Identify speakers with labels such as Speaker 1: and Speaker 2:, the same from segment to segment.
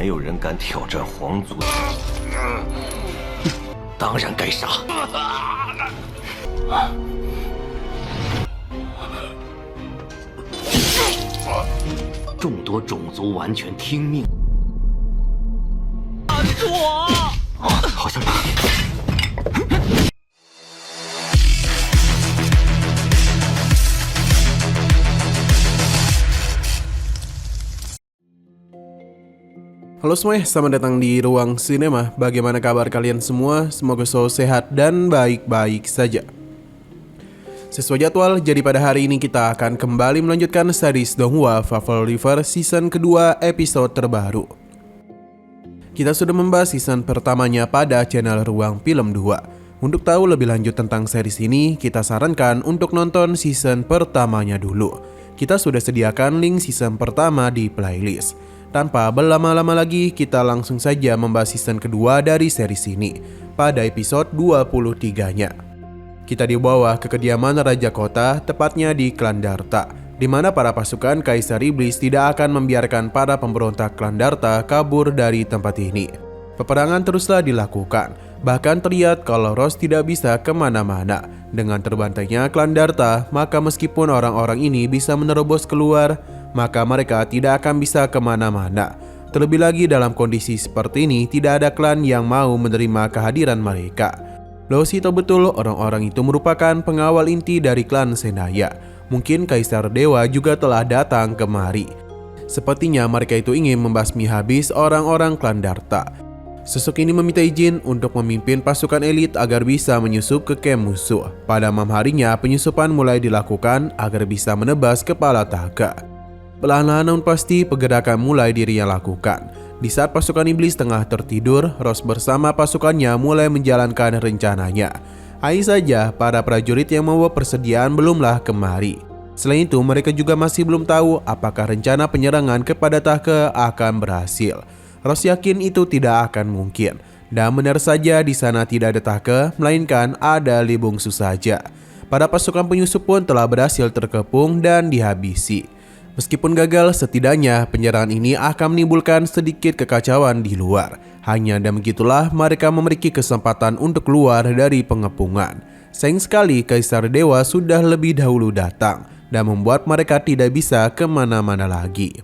Speaker 1: 没有人敢挑战皇族，当然该杀。众多种族完全听命。好像
Speaker 2: Halo semuanya, selamat datang di Ruang Sinema. Bagaimana kabar kalian semua? Semoga selalu sehat dan baik-baik saja. Sesuai jadwal, jadi pada hari ini kita akan kembali melanjutkan series Donghua Fable River season kedua episode terbaru. Kita sudah membahas season pertamanya pada channel Ruang Film 2. Untuk tahu lebih lanjut tentang series ini, kita sarankan untuk nonton season pertamanya dulu. Kita sudah sediakan link season pertama di playlist. Tanpa berlama-lama lagi, kita langsung saja membahas season kedua dari series ini pada episode 23-nya. Kita dibawa ke kediaman Raja Kota, tepatnya di Klan Darta, di mana para pasukan Kaisar Iblis tidak akan membiarkan para pemberontak Klan Darta kabur dari tempat ini. Peperangan teruslah dilakukan, bahkan terlihat kalau Rose tidak bisa kemana-mana. Dengan terbantainya Klan Darta, maka meskipun orang-orang ini bisa menerobos keluar, maka mereka tidak akan bisa kemana-mana. Terlebih lagi dalam kondisi seperti ini, tidak ada klan yang mau menerima kehadiran mereka. Lucy tahu betul orang-orang itu merupakan pengawal inti dari klan Zendaya. Mungkin Kaisar Dewa juga telah datang kemari. Sepertinya mereka itu ingin membasmi habis orang-orang klan Darta. Sosok ini meminta izin untuk memimpin pasukan elit agar bisa menyusup ke camp musuh. Pada malam harinya, penyusupan mulai dilakukan agar bisa menebas kepala Taka. Perlahan-lahan namun pasti pergerakan mulai dirinya lakukan. Di saat pasukan iblis tengah tertidur, Rose bersama pasukannya mulai menjalankan rencananya. Hanya saja para prajurit yang membawa persediaan belumlah kemari. Selain itu, mereka juga masih belum tahu apakah rencana penyerangan kepada Taka akan berhasil. Rose yakin itu tidak akan mungkin. Dan benar saja di sana tidak ada Taka, melainkan ada Li Bungsu saja. Para pasukan penyusup pun telah berhasil terkepung dan dihabisi. Meskipun gagal, setidaknya penyerangan ini akan menimbulkan sedikit kekacauan di luar. Hanya dan begitulah mereka memiliki kesempatan untuk keluar dari pengepungan. Sayang sekali Kaisar Dewa sudah lebih dahulu datang dan membuat mereka tidak bisa kemana-mana lagi.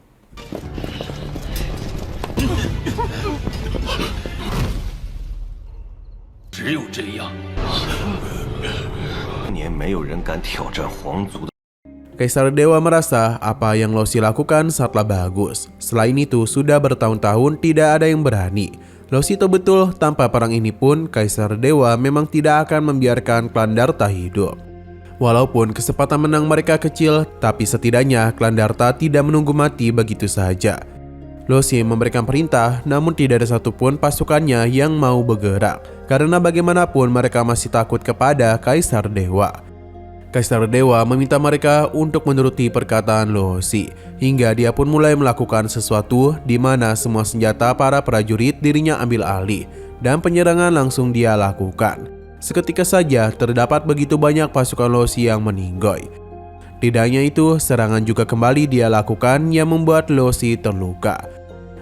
Speaker 2: Kaisar Dewa merasa apa yang Lucy lakukan sangatlah bagus. Selain itu, sudah bertahun-tahun tidak ada yang berani. Lucy tahu betul tanpa perang ini pun Kaisar Dewa memang tidak akan membiarkan klan Darta hidup. Walaupun kesempatan menang mereka kecil, tapi setidaknya klan Darta tidak menunggu mati begitu saja. Lucy memberikan perintah, namun tidak ada satupun pasukannya yang mau bergerak. Karena bagaimanapun mereka masih takut kepada Kaisar Dewa. Kaisar Dewa meminta mereka untuk menuruti perkataan Lucy, hingga dia pun mulai melakukan sesuatu di mana semua senjata para prajurit dirinya ambil alih dan penyerangan langsung dia lakukan. Seketika saja terdapat begitu banyak pasukan Lucy yang meninggoy. Tidak hanya itu, serangan juga kembali dia lakukan yang membuat Lucy terluka.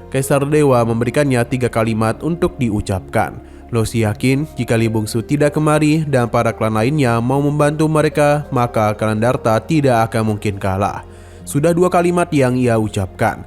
Speaker 2: Kaisar Dewa memberikannya 3 kalimat untuk diucapkan. Lucy yakin jika Li Bungsu tidak kemari dan para klan lainnya mau membantu mereka, maka klan Darta tidak akan mungkin kalah. Sudah 2 kalimat yang ia ucapkan.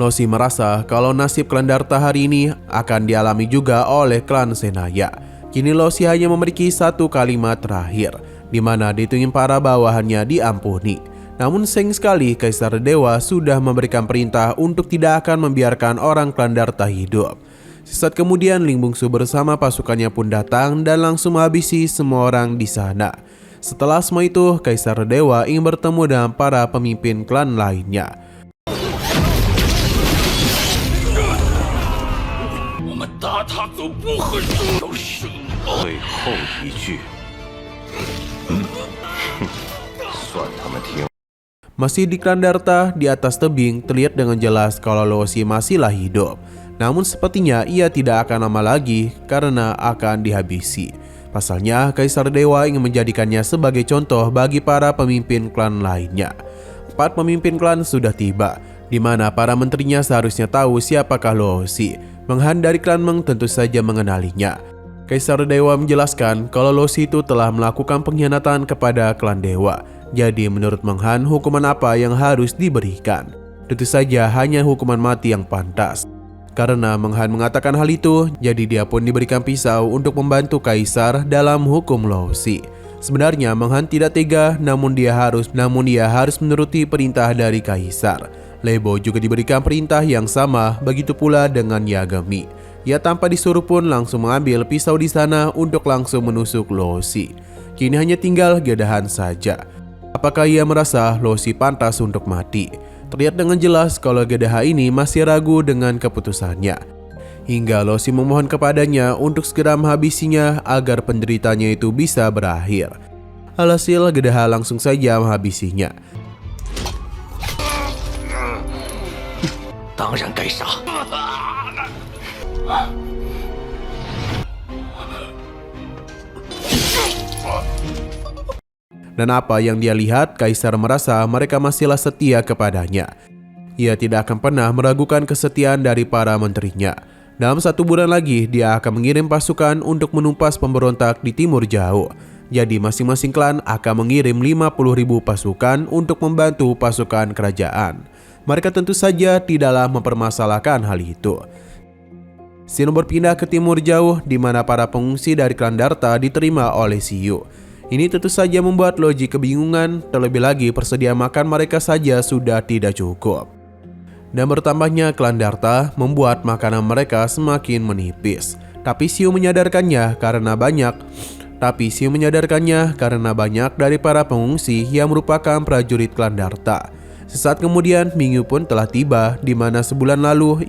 Speaker 2: Lucy merasa kalau nasib klan Darta hari ini akan dialami juga oleh klan Zendaya. Kini Lucy hanya memiliki 1 kalimat terakhir, di mana ditunggu para bawahannya diampuni. Namun sayang sekali Kaisar Dewa sudah memberikan perintah untuk tidak akan membiarkan orang klan Darta hidup. Sesaat kemudian Li Bungsu bersama pasukannya pun datang dan langsung menghabisi semua orang di sana. Setelah semua itu, Kaisar Dewa ingin bertemu dengan para pemimpin klan lainnya. Masih di klan Darta, di atas tebing terlihat dengan jelas kalau Lucy masihlah hidup. Namun sepertinya ia tidak akan lama lagi karena akan dihabisi. Pasalnya Kaisar Dewa ingin menjadikannya sebagai contoh bagi para pemimpin klan lainnya. 4 pemimpin klan sudah tiba di mana para menterinya seharusnya tahu siapakah Luo Xi. Meng Han dari klan Meng tentu saja mengenalinya. Kaisar Dewa menjelaskan kalau Luo Xi itu telah melakukan pengkhianatan kepada klan Dewa. Jadi menurut Meng Han, hukuman apa yang harus diberikan? Tentu saja hanya hukuman mati yang pantas. Karena Meng Han mengatakan hal itu, jadi dia pun diberikan pisau untuk membantu Kaisar dalam hukum Luo Xi. Sebenarnya Meng Han tidak tega, namun dia harus menuruti perintah dari Kaisar. Lei Bo juga diberikan perintah yang sama, begitu pula dengan Yagami. Ia tanpa disuruh pun langsung mengambil pisau di sana untuk langsung menusuk Luo Xi. Kini hanya tinggal Gedahan saja. Apakah ia merasa Luo Xi pantas untuk mati? Terlihat dengan jelas kalau Gedaha ini masih ragu dengan keputusannya. Hingga Luo Xi memohon kepadanya untuk segera menghabisinya agar penderitanya itu bisa berakhir. Alhasil Gedaha langsung saja menghabisinya. Dan apa yang dia lihat, Kaisar merasa mereka masihlah setia kepadanya. Ia tidak akan pernah meragukan kesetiaan dari para menterinya. Dalam 1 bulan lagi, dia akan mengirim pasukan untuk menumpas pemberontak di timur jauh. Jadi masing-masing klan akan mengirim 50.000 pasukan untuk membantu pasukan kerajaan. Mereka tentu saja tidaklah mempermasalahkan hal itu. Sino berpindah ke timur jauh, di mana para pengungsi dari klan Darta diterima oleh Siyu. Ini tentu saja membuat Loji kebingungan, terlebih lagi persediaan makan mereka saja sudah tidak cukup. Dan bertambahnya klan Darta membuat makanan mereka semakin menipis. Tapi Siyu menyadarkannya karena banyak dari para pengungsi yang merupakan prajurit klan Darta. Sesaat kemudian Mingyu pun telah tiba, di mana sebulan lalu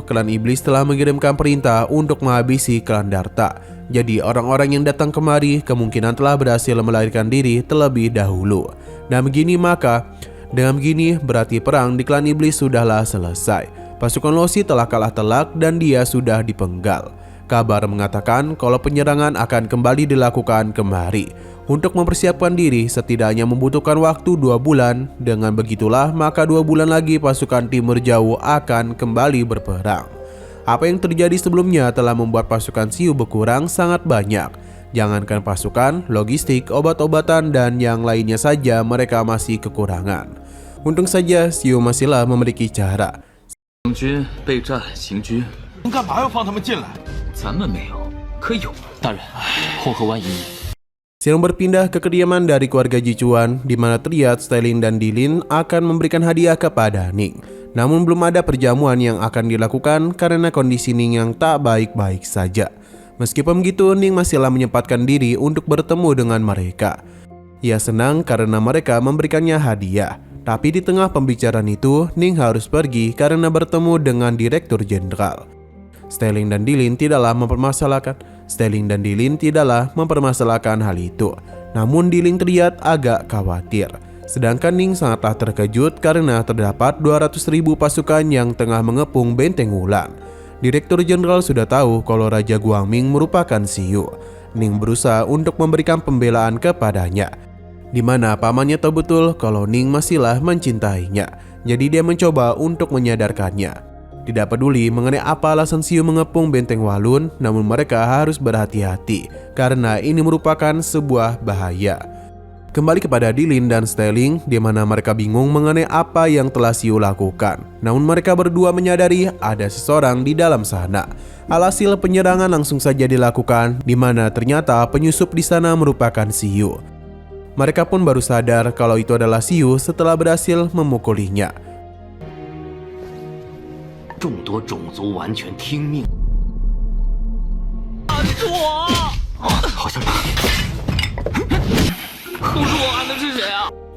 Speaker 2: klan iblis telah mengirimkan perintah untuk menghabisi klan Darta. Jadi orang-orang yang datang kemari kemungkinan telah berhasil melarikan diri terlebih dahulu. Dengan begini berarti perang di klan iblis sudahlah selesai. Pasukan Luo Xi telah kalah telak dan dia sudah dipenggal. Kabar mengatakan kalau penyerangan akan kembali dilakukan kembali. Untuk mempersiapkan diri setidaknya membutuhkan waktu 2 bulan. Dengan begitulah maka 2 bulan lagi pasukan timur jauh akan kembali berperang. Apa yang terjadi sebelumnya telah membuat pasukan Siyu berkurang sangat banyak. Jangankan pasukan, logistik, obat-obatan, dan yang lainnya saja mereka masih kekurangan. Untung saja Siyu masihlah memiliki cara. Siyu berpindah ke kediaman dari keluarga Jichuan, di mana terlihat Sterling dan Dilin akan memberikan hadiah kepada Ning. Namun belum ada perjamuan yang akan dilakukan karena kondisi Ning yang tak baik-baik saja. Meskipun begitu, Ning masihlah menyempatkan diri untuk bertemu dengan mereka. Ia senang karena mereka memberikannya hadiah. Tapi di tengah pembicaraan itu, Ning harus pergi karena bertemu dengan Direktur Jenderal. Sterling dan Dilin tidaklah mempermasalahkan hal itu. Namun Dilin terlihat agak khawatir. Sedangkan Ning sangatlah terkejut karena terdapat 200.000 pasukan yang tengah mengepung Benteng Wulan. Direktur Jenderal sudah tahu kalau Raja Guangming merupakan Siyu. Ning berusaha untuk memberikan pembelaan kepadanya, di mana pamannya tahu betul kalau Ning masihlah mencintainya. Jadi dia mencoba untuk menyadarkannya. Tidak peduli mengenai apa alasan Siyu mengepung Benteng Walun, namun mereka harus berhati-hati karena ini merupakan sebuah bahaya. Kembali kepada Dilin dan Sterling, di mana mereka bingung mengenai apa yang telah Siyu lakukan. Namun mereka berdua menyadari ada seseorang di dalam sana. Alhasil penyerangan langsung saja dilakukan, di mana ternyata penyusup di sana merupakan Siyu. Mereka pun baru sadar kalau itu adalah Siyu setelah berhasil memukulinya.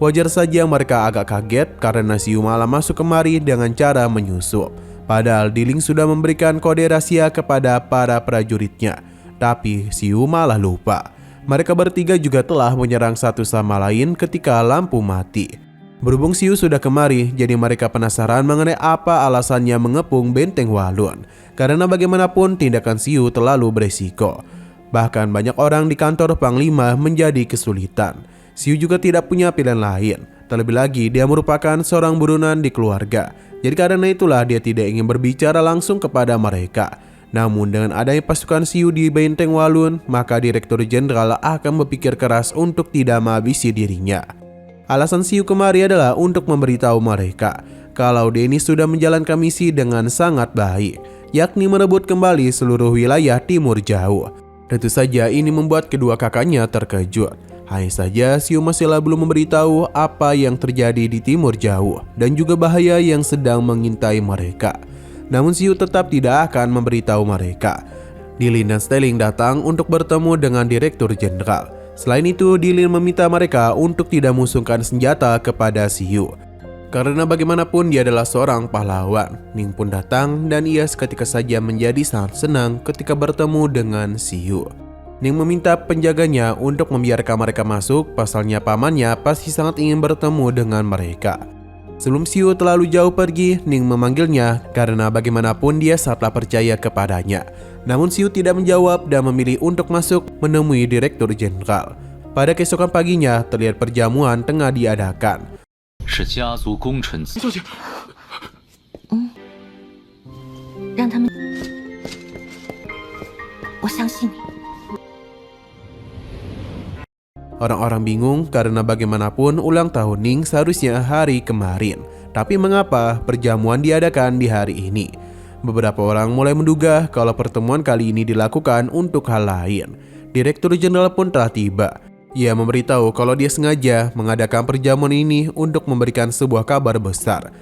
Speaker 2: Wajar saja mereka agak kaget karena Siyu malah masuk kemari dengan cara menyusup. Padahal Dilin sudah memberikan kode rahasia kepada para prajuritnya. Tapi Siyu malah lupa. Mereka bertiga juga telah menyerang satu sama lain ketika lampu mati. Berhubung Siyu sudah kemari, jadi mereka penasaran mengenai apa alasannya mengepung Benteng Walun. Karena bagaimanapun tindakan Siyu terlalu beresiko. Bahkan banyak orang di kantor Panglima menjadi kesulitan. Siyu juga tidak punya pilihan lain. Terlebih lagi, dia merupakan seorang buronan di keluarga. Jadi karena itulah dia tidak ingin berbicara langsung kepada mereka. Namun dengan adanya pasukan Siu di Benteng Walun, maka Direktur Jenderal akan berpikir keras untuk tidak menghabisi dirinya. Alasan Siu kemari adalah untuk memberitahu mereka kalau Denny sudah menjalankan misi dengan sangat baik, yakni merebut kembali seluruh wilayah Timur Jauh. Tentu saja ini membuat kedua kakaknya terkejut. Hanya saja Siu masihlah belum memberitahu apa yang terjadi di Timur Jauh dan juga bahaya yang sedang mengintai mereka. Namun Siu tetap tidak akan memberitahu mereka. Dilin dan Stelling datang untuk bertemu dengan Direktur Jenderal. Selain itu, Dilin meminta mereka untuk tidak musungkan senjata kepada Siu. Karena bagaimanapun dia adalah seorang pahlawan. Ning pun datang dan ia seketika saja menjadi sangat senang ketika bertemu dengan Siu. Ning meminta penjaganya untuk membiarkan mereka masuk, pasalnya pamannya pasti sangat ingin bertemu dengan mereka. Sebelum Siu terlalu jauh pergi, Ning memanggilnya karena bagaimanapun dia sangatlah percaya kepadanya. Namun Siu tidak menjawab dan memilih untuk masuk menemui Direktur Jenderal. Pada keesokan paginya, terlihat perjamuan tengah diadakan.
Speaker 1: 是家族功臣。
Speaker 3: 让他们，我相信你。
Speaker 2: Orang-orang bingung karena bagaimanapun ulang tahun Ning seharusnya hari kemarin. Tapi mengapa perjamuan diadakan di hari ini? Beberapa orang mulai menduga kalau pertemuan kali ini dilakukan untuk hal lain. Direktur Jenderal pun telah tiba. Ia memberitahu kalau dia sengaja mengadakan perjamuan ini untuk memberikan sebuah kabar besar,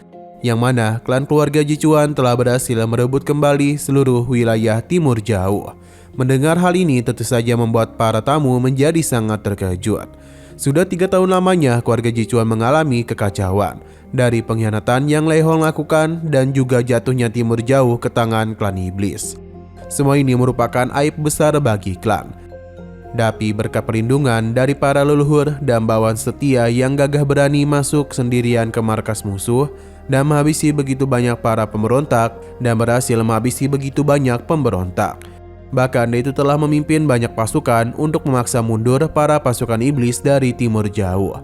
Speaker 2: yang mana klan keluarga Jichuan telah berhasil merebut kembali seluruh wilayah Timur Jauh. Mendengar hal ini tentu saja membuat para tamu menjadi sangat terkejut. Sudah 3 tahun lamanya keluarga Jichuan mengalami kekacauan dari pengkhianatan yang Lei Hong lakukan dan juga jatuhnya Timur Jauh ke tangan klan iblis. Semua ini merupakan aib besar bagi klan. Tapi berkat perlindungan dari para leluhur dan bawahan setia yang gagah berani masuk sendirian ke markas musuh dan menghabisi begitu banyak para pemberontak dan berhasil menghabisi begitu banyak pemberontak. Bahkan dia itu telah memimpin banyak pasukan untuk memaksa mundur para pasukan iblis dari Timur Jauh.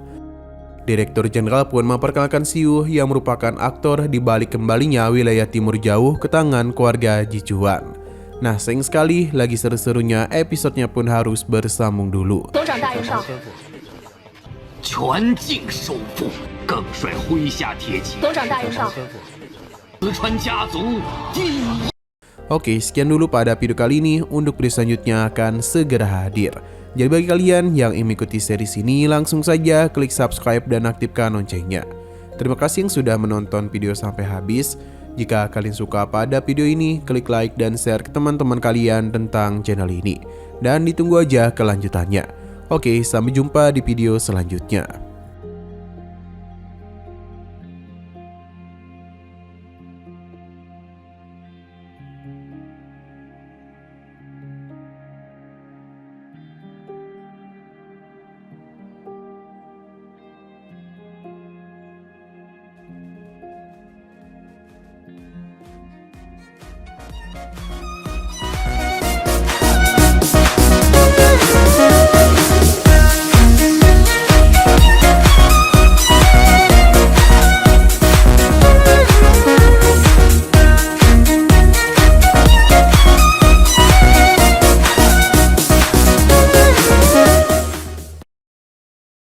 Speaker 2: Direktur Jenderal pun memperkenalkan Siu yang merupakan aktor di balik kembalinya wilayah Timur Jauh ke tangan keluarga Jichuan. Nah, sayang sekali lagi seru-serunya episodenya pun harus bersambung dulu.
Speaker 3: 总长大人上，
Speaker 1: 全境首富，更率麾下铁骑，
Speaker 3: 总长大人上。
Speaker 1: 四川家族第一。
Speaker 2: Oke, sekian dulu pada video kali ini. Untuk video selanjutnya akan segera hadir. Jadi bagi kalian yang ingin mengikuti series ini, langsung saja klik subscribe dan aktifkan loncengnya. Terima kasih yang sudah menonton video sampai habis. Jika kalian suka pada video ini, klik like dan share ke teman-teman kalian tentang channel ini. Dan ditunggu aja kelanjutannya. Oke, sampai jumpa di video selanjutnya.